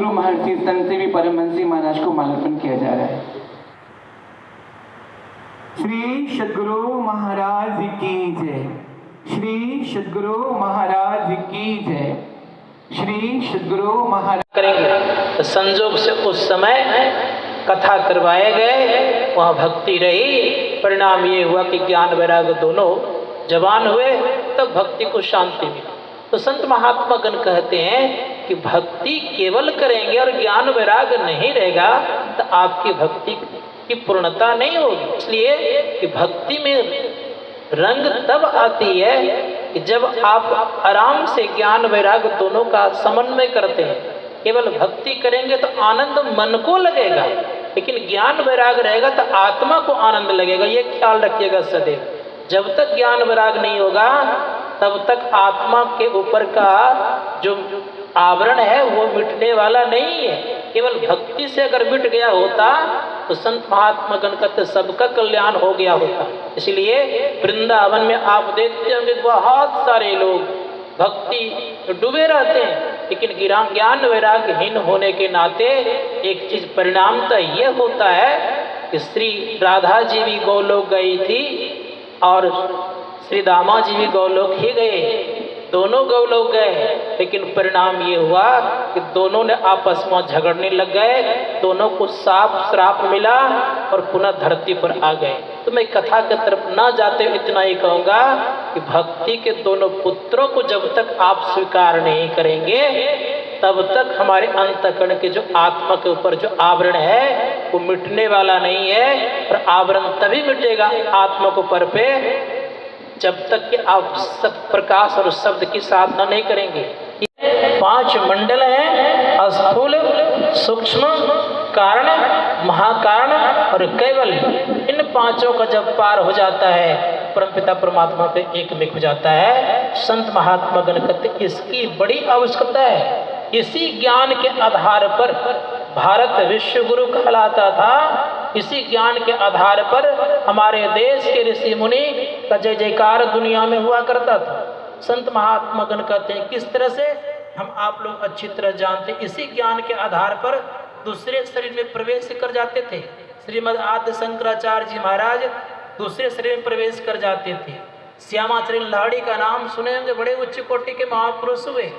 सदगुरु महर्षि संत सेवी परमहंस महाराज को मालार्पण किया जा रहा है। श्री सदगुरु महाराज की जय। श्री सदगुरु महाराज की जय। श्री सदगुरु महाराज करेंगे। तो संजोग से उस समय कथा करवाए गए, वहाँ भक्ति रही। परिणाम ये हुआ कि ज्ञान वैराग्य दोनों जवान हुए, तब भक्ति को शांति मिली। तो संत महात्मा गण कहते हैं कि भक्ति केवल करेंगे और ज्ञान वैराग्य नहीं रहेगा तो आपकी भक्ति की पूर्णता नहीं होगी। इसलिए कि भक्ति में रंग तब आती है कि जब आप आराम से ज्ञान वैराग्य दोनों का समन्वय करते हैं। केवल भक्ति करेंगे तो आनंद मन को लगेगा, लेकिन ज्ञान वैराग्य रहेगा तो आत्मा को आनंद लगेगा। ये ख्याल रखिएगा सदैव। जब तक ज्ञान वैराग्य नहीं होगा तब तक आत्मा के ऊपर का जो आवरण है वो मिटने वाला नहीं है। केवल भक्ति से अगर मिट गया होता तो संत महात्मा गण कहते सबका कल्याण हो गया होता। इसलिए वृंदावन में आप देखते होंगे बहुत सारे लोग भक्ति डूबे रहते हैं, लेकिन ज्ञान वैराग्यहीन होने के नाते एक चीज परिणामतः यह होता है कि श्री राधा जी भी गोलोक गई थी और श्री दामा जी भी गोलोक ही गए। दोनों गोलोक गए, लेकिन परिणाम ये हुआ कि दोनों ने आपस में झगड़ने लग गए, दोनों को साफ श्राप मिला और पुनः धरती पर आ गए। तो मैं कथा की तरफ ना जाते इतना ही कहूँगा कि भक्ति के दोनों पुत्रों को जब तक आप स्वीकार नहीं करेंगे तब तक हमारे अंतःकरण के जो आत्मा के ऊपर जो आवरण है वो मिटने वाला नहीं है। और आवरण तभी मिटेगा आत्मा के ऊपर पे जब तक कि आप सब प्रकाश और शब्द की साधना नहीं करेंगे। ये 5 मंडल हैं, स्थूल, सूक्ष्म, कारण, महाकारण और कैवल्य। इन 5 का जब पार हो जाता है परमपिता परमात्मा पे एक मिक हो जाता है। संत महात्मा गण कहते इसकी बड़ी आवश्यकता है। इसी ज्ञान के आधार पर भारत विश्व गुरु कहलाता था। इसी ज्ञान के आधार पर हमारे देश के ऋषि मुनि का जय जयकार दुनिया में हुआ करता था। संत महात्मा गण कहते हैं किस तरह से हम आप लोग अच्छी तरह जानते, इसी ज्ञान के आधार पर दूसरे शरीर में प्रवेश कर जाते थे। श्रीमद् आद्य शंकराचार्य जी महाराज दूसरे शरीर में प्रवेश कर जाते थे। श्यामाचरण लाहिड़ी का नाम सुने होंगे, बड़े उच्च कोटि के महापुरुष हुए।